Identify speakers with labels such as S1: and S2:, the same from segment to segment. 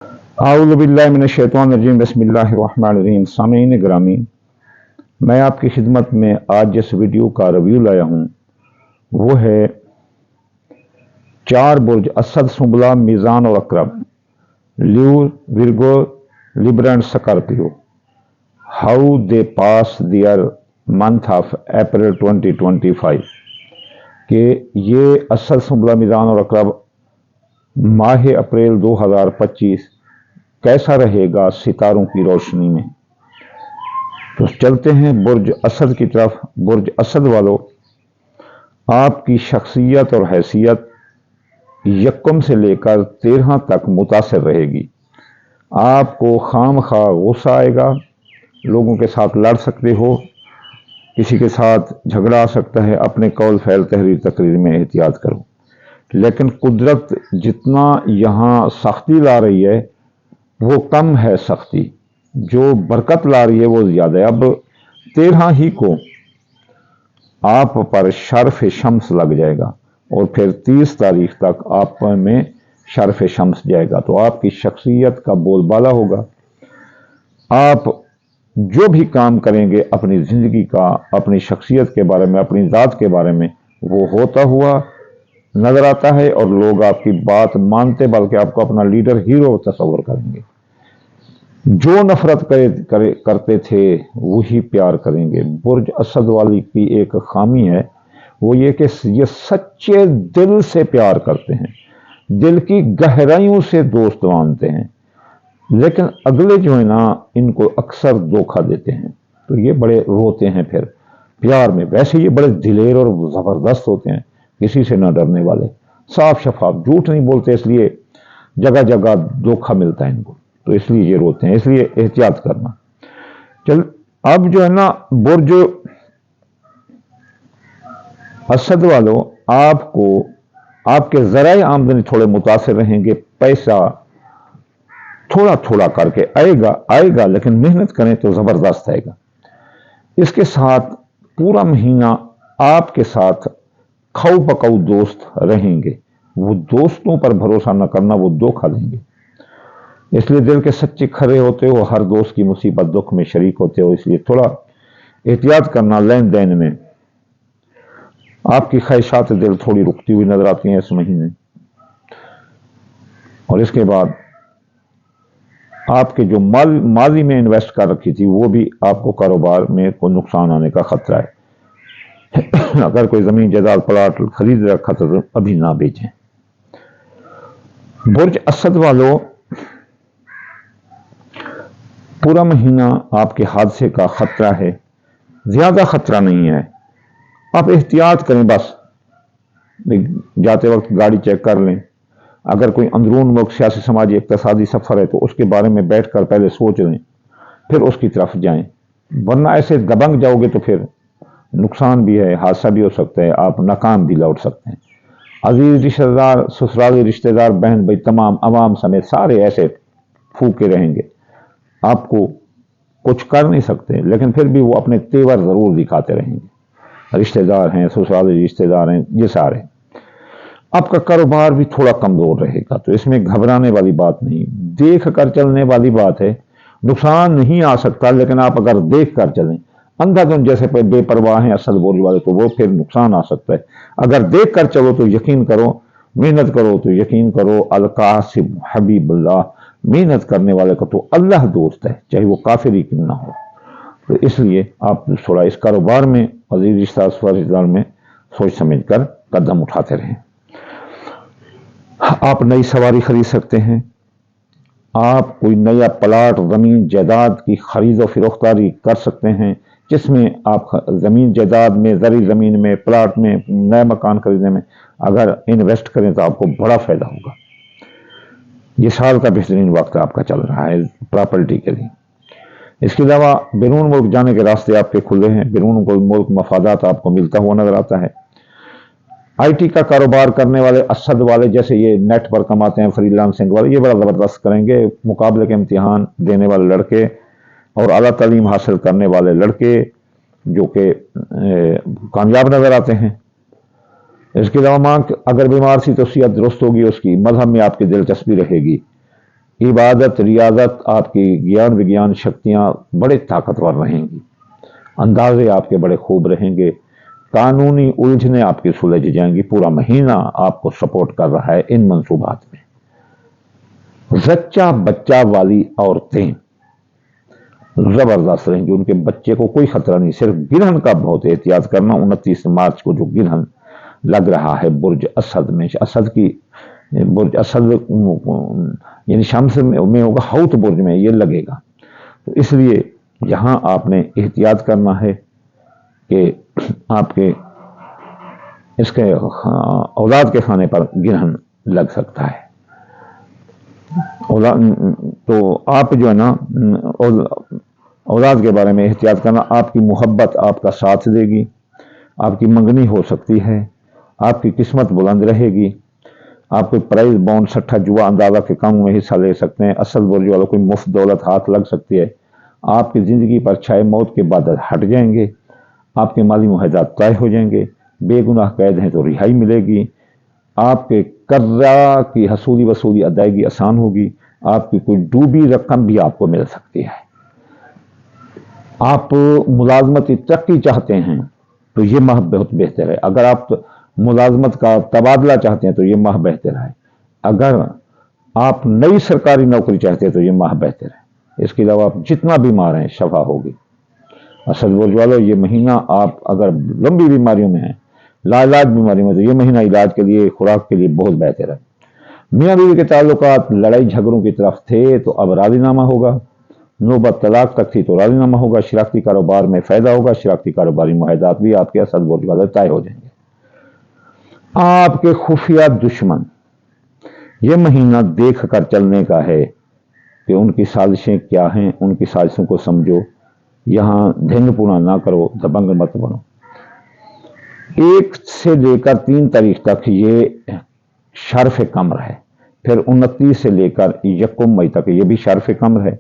S1: اعوذ باللہ من الشیطان الرجیم بسم اللہ الرحمن الرحیم۔ سامعین گرامی، میں آپ کی خدمت میں آج جس ویڈیو کا ریویو لایا ہوں وہ ہے 4 برج اسد، سنبلہ، میزان اور عقرب، Leo, Virgo, Libra and Scorpio, how they pass their month of April 2025 کہ یہ اسد، سنبلہ، میزان اور عقرب ماہ اپریل 2025 کیسا رہے گا ستاروں کی روشنی میں۔ تو چلتے ہیں برج اسد کی طرف۔ برج اسد والو، آپ کی شخصیت اور حیثیت یکم سے لے کر 13 تک متاثر رہے گی۔ آپ کو خام خواہ غصہ آئے گا، لوگوں کے ساتھ لڑ سکتے ہو، کسی کے ساتھ جھگڑا آ سکتا ہے۔ اپنے قول فعل تحریر تقریر میں احتیاط کرو۔ لیکن قدرت جتنا یہاں سختی لا رہی ہے وہ کم ہے، سختی جو برکت لا رہی ہے وہ زیادہ ہے۔ اب 13 ہی کو آپ پر شرف شمس لگ جائے گا اور پھر 30 تاریخ تک آپ میں شرف شمس جائے گا، تو آپ کی شخصیت کا بول بالا ہوگا۔ آپ جو بھی کام کریں گے اپنی زندگی کا، اپنی شخصیت کے بارے میں، اپنی ذات کے بارے میں، وہ ہوتا ہوا نظر آتا ہے اور لوگ آپ کی بات مانتے بلکہ آپ کو اپنا لیڈر ہیرو تصور کریں گے۔ جو نفرت کرتے تھے وہی پیار کریں گے۔ برج اسد والی کی ایک خامی ہے، وہ یہ کہ یہ سچے دل سے پیار کرتے ہیں، دل کی گہرائیوں سے دوست مانتے ہیں، لیکن اگلے جو ہے نا ان کو اکثر دھوکہ دیتے ہیں، تو یہ بڑے روتے ہیں پھر پیار میں۔ ویسے یہ بڑے دلیر اور زبردست ہوتے ہیں، کسی سے نہ ڈرنے والے، صاف شفاف، جھوٹ نہیں بولتے، اس لیے جگہ جگہ دھوکہ ملتا ہے ان کو، تو اس لیے یہ روتے ہیں، اس لیے احتیاط کرنا۔ اب جو ہے نا برج اسد والو، آپ کو آپ کے ذرائع آمدنی تھوڑے متاثر رہیں گے۔ پیسہ تھوڑا تھوڑا کر کے آئے گا لیکن محنت کریں تو زبردست آئے گا۔ اس کے ساتھ پورا مہینہ آپ کے ساتھ کھاؤ پکاؤ دوست رہیں گے، وہ دوستوں پر بھروسہ نہ کرنا، وہ دھوکہ دیں گے، اس لیے دل کے سچے کھرے ہوتے ہو، ہر دوست کی مصیبت دکھ میں شریک ہوتے ہو، اس لیے تھوڑا احتیاط کرنا لین دین میں۔ آپ کی خواہشات دل تھوڑی رکتی ہوئی نظر آتی ہیں اس مہینے، اور اس کے بعد آپ کے جو ماضی میں انویسٹ کر رکھی تھی وہ بھی آپ کو کاروبار میں کوئی نقصان آنے کا خطرہ ہے۔ اگر کوئی زمین جائیداد پلاٹ خرید رکھا تو ابھی نہ بیچیں۔ برج اسد والو، پورا مہینہ آپ کے حادثے کا خطرہ ہے، زیادہ خطرہ نہیں ہے، آپ احتیاط کریں، بس جاتے وقت گاڑی چیک کر لیں۔ اگر کوئی اندرون ملک سیاسی سماجی اقتصادی سفر ہے تو اس کے بارے میں بیٹھ کر پہلے سوچ لیں، پھر اس کی طرف جائیں، ورنہ ایسے دبنگ جاؤ گے تو پھر نقصان بھی ہے، حادثہ بھی ہو سکتا ہے، آپ ناکام بھی لوٹ سکتے ہیں۔ عزیز رشتہ دار، سسرالی رشتہ دار، بہن بھائی، تمام عوام سمیت سارے ایسے پھوکے رہیں گے، آپ کو کچھ کر نہیں سکتے، لیکن پھر بھی وہ اپنے تیور ضرور دکھاتے رہیں گے۔ رشتہ دار ہیں، سسرالی رشتہ دار ہیں، یہ سارے۔ آپ کا کاروبار بھی تھوڑا کمزور رہے گا، تو اس میں گھبرانے والی بات نہیں، دیکھ کر چلنے والی بات ہے۔ نقصان نہیں آ سکتا، لیکن آپ اگر دیکھ کر چلیں، اندھا دھند جیسے بے پرواہ ہیں اسد برج والے، تو وہ پھر نقصان آ سکتا ہے۔ اگر دیکھ کر چلو تو یقین کرو، محنت کرو تو یقین کرو، القاسم حبیب اللہ، محنت کرنے والے کا تو اللہ دوست ہے، چاہے وہ کافر ہی کیوں نہ ہو۔ تو اس لیے آپ تھوڑا اس کاروبار میں، عزیز رشتہ دار میں سوچ سمجھ کر قدم اٹھاتے رہیں۔ آپ نئی سواری خرید سکتے ہیں، آپ کوئی نیا پلاٹ، زمین جائیداد کی خرید و فروختاری کر سکتے ہیں، جس میں آپ زمین جائیداد میں، زرعی زمین میں، پلاٹ میں، نیا مکان خریدنے میں اگر انویسٹ کریں تو آپ کو بڑا فائدہ ہوگا۔ یہ سال کا بہترین وقت آپ کا چل رہا ہے پراپرٹی کے لیے۔ اس کے علاوہ بیرون ملک جانے کے راستے آپ کے کھلے ہیں، بیرون ملک مفادات آپ کو ملتا ہوا نظر آتا ہے۔ آئی ٹی کا کاروبار کرنے والے اسد والے، جیسے یہ نیٹ پر کماتے ہیں، فری لانسنگ والے، یہ بڑا زبردست کریں گے۔ مقابلے کے امتحان دینے والے لڑکے اور اعلیٰ تعلیم حاصل کرنے والے لڑکے جو کہ کامیاب نظر آتے ہیں۔ اس کے علاوہ ماں اگر بیمار سی تو صحت درست ہوگی، اس کی مذہب میں آپ کی دلچسپی رہے گی، इबादत रियाजत आपकी ज्ञान विज्ञान शक्तियाँ बड़े ताकतवर रहेंगी, अंदाजे आपके बड़े खूब रहेंगे, कानूनी उलझने आपकी सुलझ जाएंगी। पूरा महीना आपको सपोर्ट कर रहा है इन मंसूबात में। जच्चा बच्चा वाली औरतें जबरदस्त रहेंगी, उनके बच्चे को कोई खतरा नहीं। सिर्फ गिरहन का बहुत एहतियात करना। 29 मार्च को जो गिरहन लग रहा है बुर्ज असद में, असद की बुर्ज असद यानी शम्स में होगा, हौत बुर्ज में ये लगेगा। तो इसलिए यहाँ आपने एहतियात करना है कि आपके इसके औलाद के खाने पर गिरहन लग सकता है। तो आप जो है ना औलाद के बारे में एहतियात करना। आपकी मोहब्बत आपका साथ देगी, आपकी मंगनी हो सकती है, आपकी किस्मत बुलंद रहेगी। आप कोई प्राइज बॉन्ड सट्टा जुआ अंदाजा के कामों में हिस्सा ले सकते हैं। असल बुर्ज वालों कोई मुफ्त दौलत हाथ लग सकती है। आपकी ज़िंदगी पर छाए मौत के बादल हट जाएंगे, आपके माली मुआहदात तय हो जाएंगे। बेगुनाह कैद हैं तो रिहाई मिलेगी, आपके कर्जा की हसूली वसूली अदायगी आसान होगी, आपकी कोई डूबी रकम भी आपको मिल सकती है। आप मुलाजमती तरक्की चाहते हैं तो ये माह बहुत बेहतर है। अगर आप मुलाजमत का तबादला चाहते हैं तो ये माह बेहतर है। अगर आप नई सरकारी नौकरी चाहते हैं तो ये माह बेहतर है। इसके अलावा आप जितना बीमार हैं शफा होगी। असल बुर्ज वालों, ये महीना आप अगर लंबी बीमारियों में हैं, लाइलाज बीमारी में, तो ये महीना इलाज के लिए खुराक के लिए बहुत बेहतर है। मियाँ बीवी के ताल्लुकात लड़ाई झगड़ों की तरफ थे तो अब राजीनामा होगा। नौबत तलाक तक थी तो राजीनामा होगा। शराकती कारोबार में फायदा होगा। शराकती कारोबारी मुआहदात भी आपके असल बुर्ज वाले तय हो जाएंगे। आपके खुफिया दुश्मन, यह महीना देख कर चलने का है कि उनकी साजिशें क्या हैं। उनकी साजिशों को समझो, यहां धिंग पुना ना करो, दबंग मत बनो। 1 से लेकर 3 तारीख तक ये शर्फ कमर है, फिर 29 से लेकर 1 मई तक ये भी शर्फ कमर है।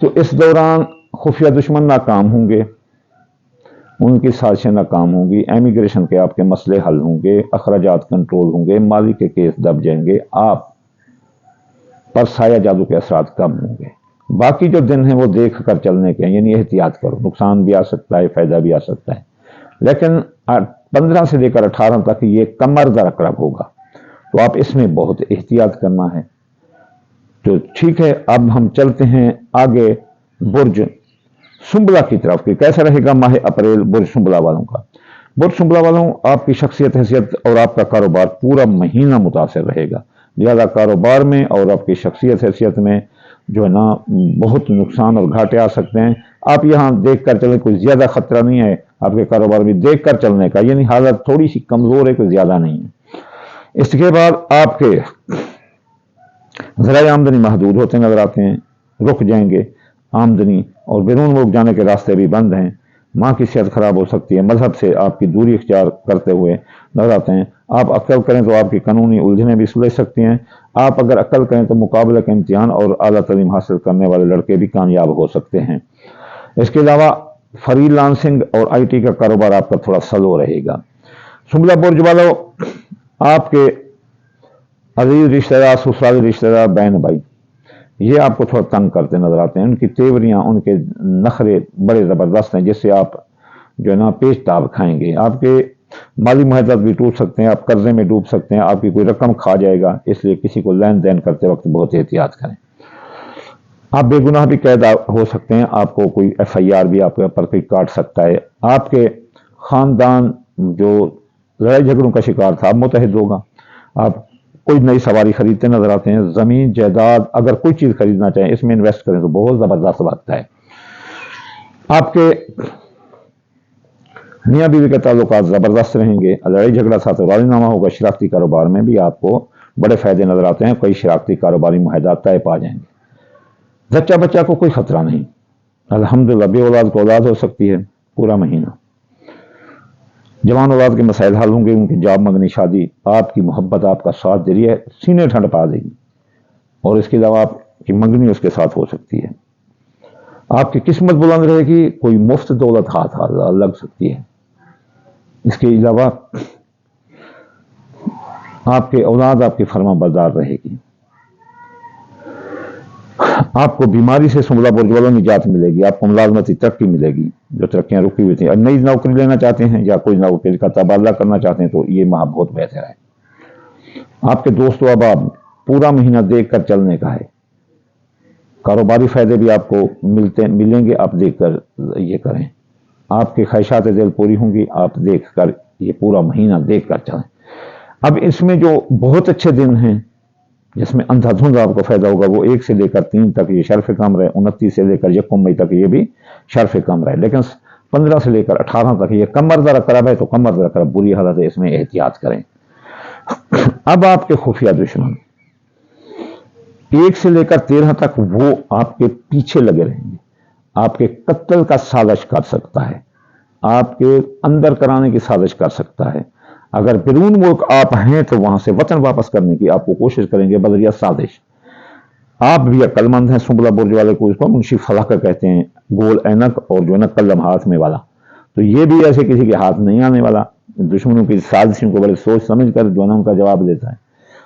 S1: तो इस दौरान खुफिया दुश्मन नाकाम होंगे, उनकी साजिशें नाकाम होंगी। इमिग्रेशन के आपके मसले हल होंगे, अखराजात कंट्रोल होंगे, माली के केस दब जाएंगे, आप पर साया जादू के असरात कम होंगे। बाकी जो दिन हैं वो देख कर चलने के, यानी एहतियात करो, नुकसान भी आ सकता है, फायदा भी आ सकता है। लेकिन 15 से लेकर 18 तक ये कमर दरकरब होगा, तो आप इसमें बहुत एहतियात करना है। तो ठीक है, अब हम चलते हैं आगे बुर्ज सुंबला की तरफ कि कैसा रहेगा माह अप्रैल बुर्ज सुंबला वालों का। बुर्ज सुंबला वालों, आपकी शख्सियत हैसियत और आपका कारोबार पूरा महीना मुतासर रहेगा। लिहाजा कारोबार में और आपकी शख्सियत हैसियत में जो है ना बहुत नुकसान और घाटे आ सकते हैं। आप यहाँ देख कर चलें, कोई ज़्यादा खतरा नहीं है आपके कारोबार में देख कर चलने का, यानी हालत थोड़ी सी कमज़ोर है, कोई ज़्यादा नहीं है। इसके बाद आपके ज़राए आमदनी महदूद होते नजर आते हैं, रुक जाएंगे आमदनी, और बैरून मुल्क जाने के रास्ते भी बंद हैं। माँ की सेहत खराब हो सकती है, मजहब से आपकी दूरी इख्तियार करते हुए नजर आते हैं। आप अक्ल करें तो आपकी कानूनी उलझनें भी सुलझ सकती हैं। आप अगर अक्ल करें तो मुकाबले का इम्तिहान और आला तालीम हासिल करने वाले लड़के भी कामयाब हो सकते हैं। इसके अलावा फ्रीलांसिंग और IT का कारोबार आपका थोड़ा स्लो रहेगा। सुंबला बुर्ज वालों, आपके अजीज रिश्तेदार, ससुराली रिश्तेदार, बहन भाई, ये आपको थोड़ा तंग करते नजर आते हैं। उनकी तेवरियां, उनके नखरे बड़े ज़बरदस्त हैं, जिससे आप जो है ना पेश ताब खाएंगे। आपके माली मुआहदात भी टूट सकते हैं, आप कर्जे में डूब सकते हैं, आपकी कोई रकम खा जाएगा। इसलिए किसी को लेन देन करते वक्त बहुत एहतियात करें। आप बेगुनाह भी कैद हो सकते हैं, आपको कोई FIR भी आपके ऊपर कोई काट सकता है। आपके ख़ानदान जो लड़ाई झगड़ों का शिकार था, अब मुतहद होगा। आप कोई नई सवारी खरीदते नजर आते हैं। ज़मीन जायदाद, अगर कोई चीज़ खरीदना चाहें, इसमें इन्वेस्ट करें तो बहुत ज़बरदस्त वक्त है। आपके मियाँ बीवी के ताल्लुकात ज़बरदस्त रहेंगे। लड़ाई झगड़ा था तो राजीनामा होगा। शराकती कारोबार में भी आपको बड़े फायदे नजर आते हैं। कई शराकती कारोबारी मुआहदात तय पा जाएंगे। जच्चा बच्चा को कोई खतरा नहीं, अल्हम्दुलिल्लाह। बे औलाद को औलाद हो सकती है पूरा महीना। जवान औलाद के मसाइल हल होंगे, उनकी जॉब मंगनी, शादी, आपकी मोहब्बत आपका साथ दे रही है, सीने ठंड पा देगी। और इसके अलावा आपकी मंगनी उसके साथ हो सकती है। आपकी किस्मत बुलंद रहेगी, कोई मुफ्त दौलत हाथ लग सकती है। इसके अलावा आपके औलाद आपकी फर्मा बरदार रहेगी। आपको बीमारी से सुंबला बुर्ज वालों निजात मिलेगी, आपको मुलाजमती तरक्की मिलेगी, जो तरक्कियां रुकी हुई थी। और नई नौकरी लेना चाहते हैं या कोई नौकरी का तबादला करना चाहते हैं तो ये माह बहुत बेहतर है। आपके दोस्तों, अब आप पूरा महीना देख कर चलने का है। कारोबारी फायदे भी आपको मिलेंगे, आप देख कर ये करें। आपकी ख्वाहिशात दिल पूरी होंगी, आप देख कर ये पूरा महीना देख कर चलें। अब इसमें जो बहुत अच्छे दिन हैं जिसमें अंधाधुंध आपको फायदा होगा, वो 1 से लेकर 3 तक ये शर्फ कम रहे, 29 से लेकर 1 मई तक ये भी शर्फ कम रहे। लेकिन 15 से लेकर 18 तक ये कमर दर करब है, तो कमर दर करब बुरी हालत है, इसमें एहतियात करें। अब आपके खुफिया दुश्मन 1 से लेकर 13 तक वो आपके पीछे लगे रहेंगे, आपके कत्ल का साजिश कर सकता है, आपके अंदर कराने की साजिश कर सकता है। अगर बैरून मुल्क आप हैं तो वहां से वतन वापस करने की आपको कोशिश करेंगे बदरिया साजिश। आप भी अक्लमंद हैं, सुंबला बुर्ज वाले को इसको मुंशी फलाका कहते हैं, गोल ऐनक और जो है ना कलम हाथ में वाला। तो ये भी ऐसे किसी के हाथ नहीं आने वाला। दुश्मनों की साजिशों को बड़े सोच समझ कर जो है ना उनका जवाब देता है,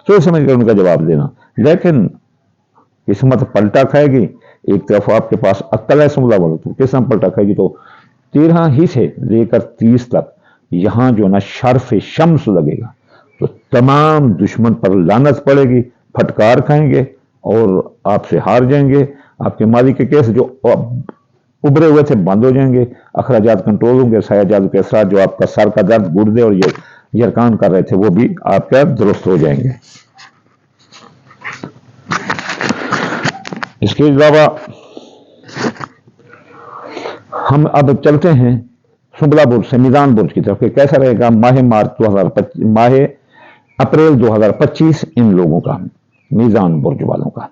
S1: सोच समझ कर उनका जवाब देना। लेकिन किस्मत पलटा खाएगी। एक तरफ आपके पास अक्ल है सुंबला वालों, तो किस्मत पलटा खाएगी। तो 13 ही से लेकर 30 तक यहां जो ना शर्फ शम्स लगेगा, तो तमाम दुश्मन पर लानत पड़ेगी, फटकार खाएंगे और आपसे हार जाएंगे। आपके माली के केस जो उभरे हुए थे बंद हो जाएंगे, अखराजात कंट्रोल होंगे, सायाजात के असरात जो आपका सर का दर्द, गुर्दे और ये यरकान कर रहे थे वो भी आपका दुरुस्त हो जाएंगे। इसके अलावा हम अब चलते हैं सुंबला बुर्ज से मीज़ान बुर्ज की तरफ। कैसा रहेगा माह अप्रैल 2025 इन लोगों का, मीज़ान बुर्ज वालों का।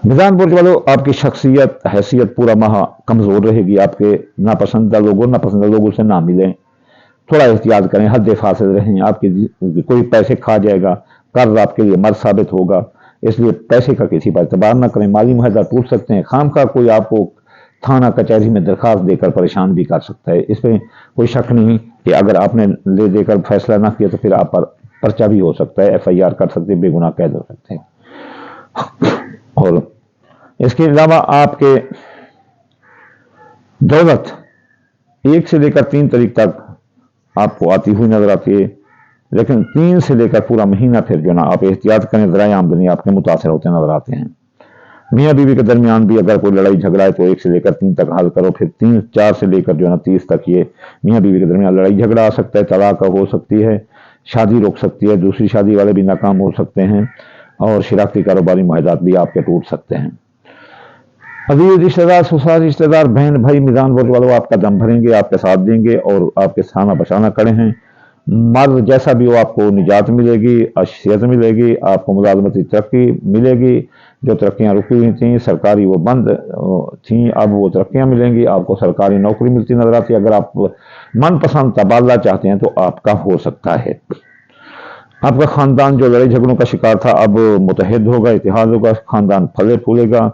S1: मीज़ान बुर्ज वालों, आपकी शख्सियत हैसियत पूरा माह कमजोर रहेगी। आपके नापसंदीदा लोगों से ना मिलें, थोड़ा एहतियात करें, हद फासिल रहें। आपकी कोई पैसे खा जाएगा, कर्ज आपके लिए मर्द साबित होगा, इसलिए पैसे का किसी पर एतबार ना करें। माली मुआहदा टूट सकते हैं, खाम का कोई आपको थाना कचहरी में दरखास्त देकर परेशान भी कर सकता है। इसमें कोई शक नहीं कि अगर आपने ले देकर फैसला ना किया तो फिर आप पर पर्चा भी हो सकता है, FIR कर सकते हैं, बेगुनाह कैद हो सकते हैं। और इसके अलावा आपके दौलत 1 से लेकर 3 तारीख तक आपको आती हुई नजर आती है, लेकिन 3 से लेकर पूरा महीना फिर जो ना आप एहतियात करें, ज़राए आमदनी आपके मुतासर होते नजर आते हैं। मियाँ बीवी के दरमियान भी अगर कोई लड़ाई झगड़ा है तो 1 से लेकर 3 तक हल करो, फिर 4 से लेकर जो है ना 30 तक ये मियाँ बीवी के दरमियान लड़ाई झगड़ा आ सकता है, तलाक हो सकती है, शादी रुक सकती है, दूसरी शादी वाले भी नाकाम हो सकते हैं, और शिराकती कारोबारी मुआहदात भी आपके टूट सकते हैं। अजीज रिश्तेदार, ससुराल रिश्तेदार, बहन भाई मीज़ान बुर्ज वालों आपका दम भरेंगे, आपके साथ देंगे और आपके साना बचाना खड़े हैं। मर्द जैसा भी हो आपको निजात मिलेगी, अशियत मिलेगी, आपको मुलाजमती तरक्की मिलेगी। जो तरक्कियां रुकी हुई थी सरकारी वो बंद थी, अब वो तरक्कियां मिलेंगी, आपको सरकारी नौकरी मिलती नजर आती है। अगर आप मनपसंद तबादला चाहते हैं तो आपका हो सकता है। आपका खानदान जो लड़ाई झगड़ों का शिकार था अब मुतहद होगा, इतिहाद होगा, खानदान फले फूलेगा,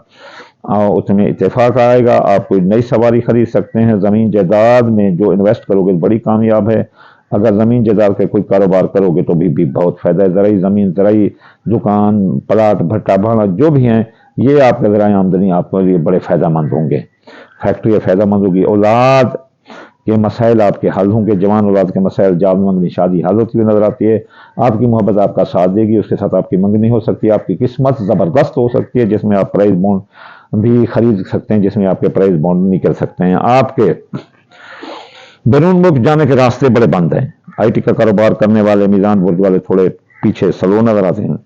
S1: उसमें इत्तेफाक आएगा। आप कोई नई सवारी खरीद सकते हैं। ज़मीन जायदाद में जो इन्वेस्ट करोगे बड़ी कामयाब है। अगर ज़मीन जायदाद के कोई कारोबार करोगे तो भी बहुत फ़ायदा है। ज़राई ज़मीन, ज़राई दुकान, प्लाट, भट्टा भाड़ा जो भी हैं, ये आपके ज़राए आमदनी आपके लिए बड़े फ़ायदेमंद होंगे। फैक्ट्री फ़ायदेमंद होगी। औलाद के मसाइल आपके हल होंगे। जवान औलाद के मसाइल, जाब मंगनी, शादी हल होती हुई नजर आती है। आपकी मोहब्बत आपका साथ देगी, उसके साथ आपकी मंगनी हो सकती है। आपकी किस्मत ज़बरदस्त हो सकती है, जिसमें आप प्राइज बॉन्ड भी खरीद सकते हैं, जिसमें आपके प्राइज बॉन्ड निकल सकते हैं। आपके बैरून मुल्क जाने के रास्ते बड़े बंद हैं। IT का कारोबार करने वाले मीज़ान बुर्ज वाले थोड़े पीछे स्लो नजर आते हैं।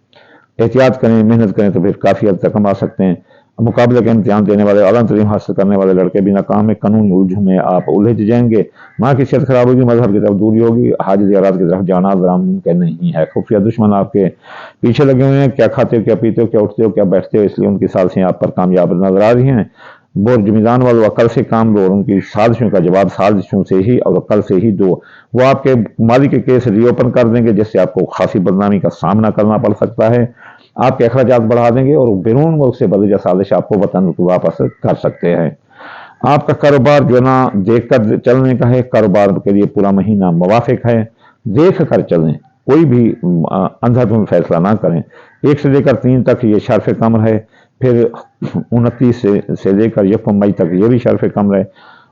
S1: एहतियात करें, मेहनत करें तो फिर काफ़ी हद तक कमा सकते हैं। मुकाबले का इम्तिहान देने वाले, आला तरीम हासिल करने वाले लड़के भी नाकाम है। कानूनी उलझन में आप उलझ जाएंगे। माँ की सेहत खराब होगी, मजहब की तरफ दूरी होगी, हाज ज़ियारत की तरफ जाना मुमकिन नहीं है। खुफिया दुश्मन आपके पीछे लगे हुए हैं। क्या खाते हो, क्या पीते हो, क्या उठते हो, क्या बैठते हो, इसलिए उनकी साजिशें आप पर कामयाब नजर आ रही हैं। बुर्ज मीज़ान वालों अकल से काम लो और उनकी साजिशों का जवाब साजिशों से ही और अकल से ही दो। वो आपके माली के केस रीओपन कर देंगे, जिससे आपको खासी बदनामी का सामना करना पड़ सकता है। आपके अखराजात बढ़ा देंगे और बैरून मुल्क से बदल साजिश आपको वतन वापस कर सकते हैं। आपका कारोबार जो ना देख कर चलने का है। कारोबार के लिए पूरा महीना मुवाफिक है, देख कर चलें, कोई भी अंधाधुंध फैसला ना करें। 1 से लेकर 3 तक ये शर्फ कमर है, फिर 29 से लेकर 1 मई तक ये भी शर्फ कमर है।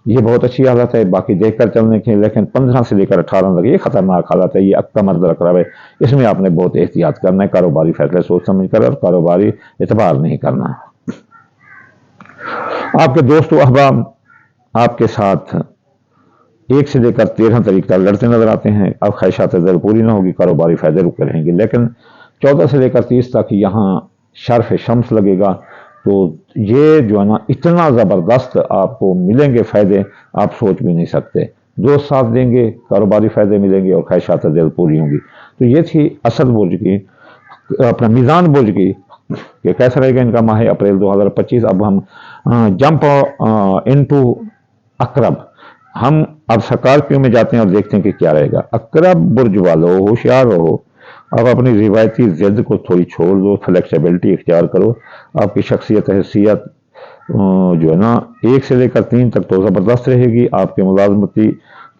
S1: ये बहुत अच्छी हालत है बाकी देख कर चलने की, लेकिन 15 से लेकर 18 तक ये खतरनाक हालत है। ये कमर रकरब है, इसमें आपने बहुत एहतियात करना है, कारोबारी फैसले सोच समझ कर और कारोबारी एतबार नहीं करना। आपके दोस्त व अहबाब आपके साथ 1 से लेकर 13 तारीख तक लड़ते नजर आते हैं। अब ख्वाहिशात ज़र पूरी ना होगी, कारोबारी फायदे रुके रहेंगे, लेकिन 14 से लेकर 30 तक यहाँ शर्फ शम्स लगेगा। तो ये जो है ना इतना ज़बरदस्त आपको मिलेंगे फ़ायदे, आप सोच भी नहीं सकते। दोस्त साथ देंगे, कारोबारी फ़ायदे मिलेंगे और ख्वाहिशात ज़र पूरी होंगी। तो ये थी असद बुर्ज की, अपना मीज़ान बुर्ज की, कि कैसा रहेगा इनका माह अप्रैल 2025। अब हम जंप इनटू अकरब, हम अब स्कॉर्पियो में जाते हैं और देखते हैं कि क्या रहेगा। अकरब बुर्ज वालों होशियार रहो, अब अपनी रिवायती जिद को थोड़ी छोड़ दो, फ्लेक्सिबिलिटी इख्तियार करो। आपकी शख्सियत हैसियत जो है ना 1 से लेकर 3 तक तो ज़बरदस्त रहेगी। आपके मुलाजमती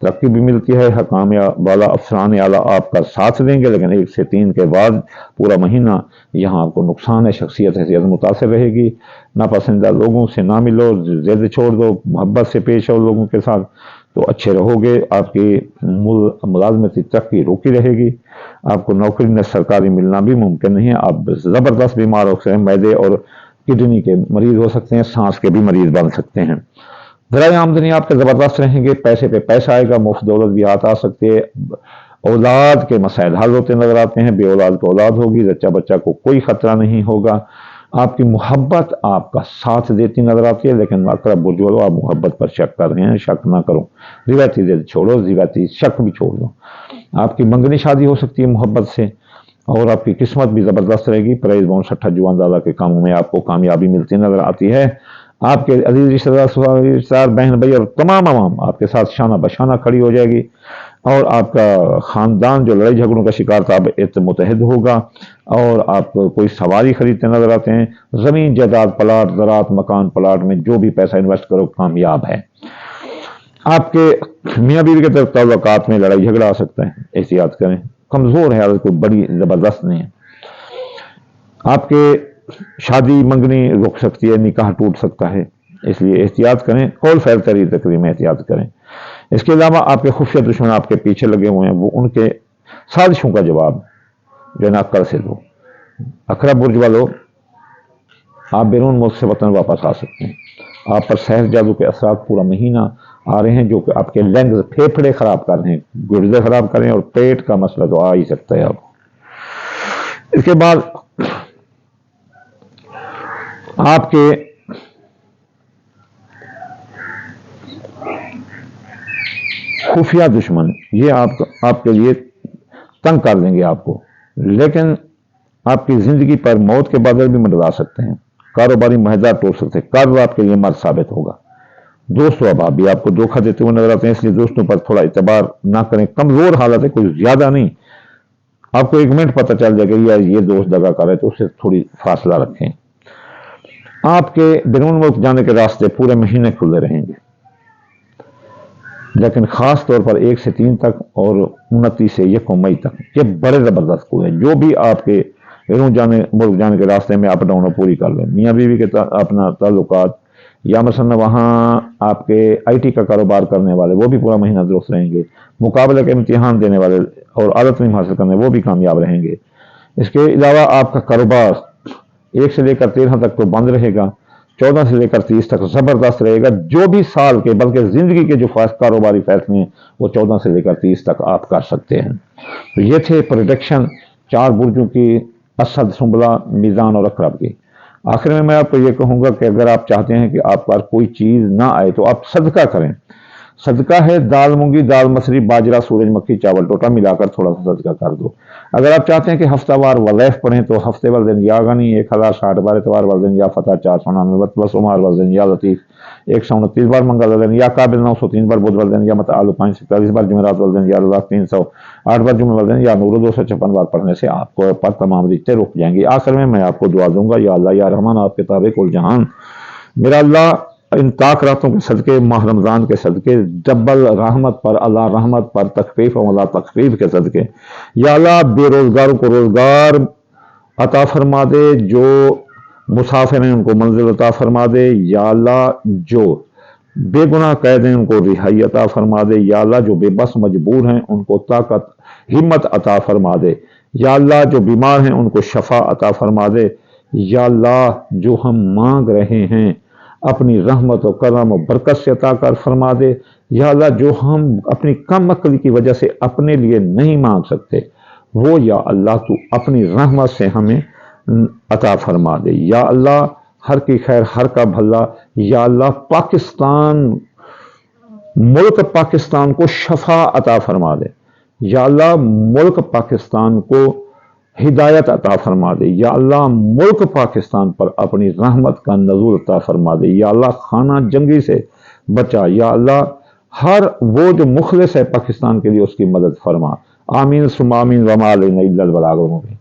S1: तरक्की भी मिलती है, हकाम वाला अफसरान आला आपका साथ देंगे, लेकिन 1 से 3 के बाद पूरा महीना यहाँ आपको नुकसान है, शख्सियत हैसियत मुतासर रहेगी। नापसंदीदा लोगों से ना मिलो, जिद छोड़ दो, मोहब्बत से पेश आओ लोगों के साथ, तो अच्छे रहोगे। आपकी मुलाजमती तरक्की रुकी रहेगी। आपको नौकरी न सरकारी मिलना भी मुमकिन नहीं है। आप ज़बरदस्त बीमार हो सकते हैं, मैदे और किडनी के मरीज हो सकते हैं, सांस के भी मरीज बन सकते हैं। ज़राए आमदनी आपके ज़बरदस्त रहेंगे, पैसे पे पैसा आएगा, मुफ्त दौलत भी हाथ आ सकती है। औलाद के मसाइल हल होते नजर आते हैं, बे औलाद को औलाद होगी, बच्चा बच्चा को कोई खतरा नहीं होगा। आपकी मोहब्बत आपका साथ देती नजर आती है, लेकिन अकरब बुर्ज वालों आप मोहब्बत पर शक कर रहे हैं, शक ना करो। रिवायती जिद छोड़ो, रिवायती शक भी छोड़ दो। आपकी मंगनी शादी हो सकती है मोहब्बत से, और आपकी किस्मत भी ज़बरदस्त रहेगी। परहेज बौन सट्ठा जुआन ज़्यादा के कामों में आपको कामयाबी मिलती नजर आती है। आपके अजीज रिश्तेदार बहन भाई और तमाम आवाम आपके साथ शाना बशाना खड़ी हो जाएगी, और आपका ख़ानदान जो लड़ाई झगड़ों का शिकार था अब मुतहद होगा। और आप कोई सवारी खरीदते नजर आते हैं, ज़मीन जायदाद प्लाट ज़रात मकान प्लाट में जो भी पैसा इन्वेस्ट करो कामयाब है। आपके मियाँ बीवी के ताल्लुकात में लड़ाई झगड़ा आ सकता है, एहतियात करें। कमज़ोर है, कोई बड़ी ज़बरदस्त नहीं है। आपके शादी मंगनी रुक सकती है, निकाह टूट सकता है, इसलिए एहतियात करें। कौल फैल तरी तकरीर में एहतियात करें। इसके अलावा आपके खुफिया दुश्मन आपके पीछे लगे हुए हैं, वो उनके साजिशों का जवाब जो ना अक्ल से दो। अकरब बुर्ज वालों आप बैरून मुल्क से वतन वापस आ सकते हैं। आप पर सहर जादू के असरात पूरा महीना आ रहे हैं, जो कि आपके लंग्स फेफड़े खराब कर रहे हैं, गुर्दे खराब कर रहे हैं, और पेट का मसला तो आ ही सकता है आपको। इसके बाद आपके खुफिया दुश्मन ये आपके लिए तंग कर देंगे आपको, लेकिन आपकी जिंदगी पर मौत के बादल भी मंडरा सकते हैं। कारोबारी महजा टूट सकते हैं, कर्ज आपके लिए मर्द साबित होगा। दोस्तों अब आप भी आपको धोखा देते हुए नजर आते हैं, इसलिए दोस्तों पर थोड़ा इतबार ना करें। कमजोर हालत है, कोई ज्यादा नहीं। आपको एक मिनट पता चल जाएगा यार ये दोस्त दगा कर रहे, तो उससे थोड़ी फासला रखें। आपके बैरून मुल्क जाने के रास्ते पूरे महीने खुले रहेंगे, लेकिन खास तौर पर 1 से 3 तक और 29 से 1 मई तक ये बड़े जबरदस्त खुले। जो भी आपके बैरून मुल्क जाने के रास्ते में अप डाउन पूरी कर लें। मियाँ बीवी के अपना ताल्लुकात, या मसलन वहाँ आपके IT का कारोबार करने वाले वो भी पूरा महीना दुरुस्त रहेंगे। मुकाबले के इम्तिहान देने वाले और आदत में हासिल करने वो भी कामयाब रहेंगे। इसके अलावा आपका कारोबार 1 से लेकर 13 तक तो बंद रहेगा, 14 से लेकर 30 तक जबरदस्त रहेगा। जो भी साल के बल्कि जिंदगी के जो कारोबारी फैसले हैं वो 14 से लेकर 30 तक आप कर सकते हैं। तो ये थे प्रोडिक्शन 4 बुर्जों की, असद, सुंबला, मीज़ान और अकरब की। आखिर में मैं आपको ये कहूँगा कि अगर आप चाहते हैं कि आप पर कोई चीज़ ना आए तो आप सदका करें। सदका है दाल मूंगी, दाल मसरी, बाजरा, सूरजमुखी, चावल टोटा मिलाकर थोड़ा सा सदका कर दो। अगर आप चाहते हैं कि हफ्तावार वलैफ पढ़ें तो हफ्ते वाले दिन या गनी 1060 बार, इतवार वाले दिन या फतह 499, सोमवार वाले दिन या लतीफ़ 129 बार, मंगल वाले दिन या काबिल 903 बार, बुध वाले दिन या मतआलु 547 बार, जुमेरात वाले दिन या रज़ाक 308 बार, जुमे वाले दिन या नूर 256 बार पढ़ने से आपको पर तमाम रिश्ते रुक जाएंगी। आखिर में मैं आपको दुआ दूंगा, या अल्लाह या रहमान आपके ताबे कुल जहान, मेरा अल्लाह इन ताक रातों के सदके, माह रमज़ान के सदके, डबल रहमत पर अल्लाह रहमत पर तखफीफ और अल्लाह तखफीफ के सदके, या अल्लाह बेरोजगारों को रोजगार عطا فرما دے، جو مسافر ہیں ان کو منزل عطا فرما دے، یا اللہ جو بے گناہ قید ہیں ان کو رہائی عطا فرما دے، یا اللہ جو بے بس مجبور ہیں ان کو طاقت ہمت عطا فرما دے، یا اللہ جو بیمار ہیں ان کو شفا عطا فرما دے، یا اللہ جو ہم مانگ رہے ہیں اپنی رحمت و کرم و برکت سے عطا کر فرما دے، یا اللہ جو ہم اپنی کم عقلی کی وجہ سے اپنے لیے نہیں مانگ سکتے وہ یا اللہ تو اپنی رحمت سے ہمیں عطا فرما دے، یا اللہ ہر کی خیر ہر کا بھلا، یا اللہ پاکستان ملک پاکستان کو شفا عطا فرما دے، یا اللہ ملک پاکستان کو ہدایت عطا فرما دے، یا اللہ ملک پاکستان پر اپنی رحمت کا نزول عطا فرما دے، یا اللہ خانہ جنگی سے بچا، یا اللہ ہر وہ جو مخلص ہے پاکستان کے لیے اس کی مدد فرما، آمین ثم آمین وما علینا الا البلاغ المبین۔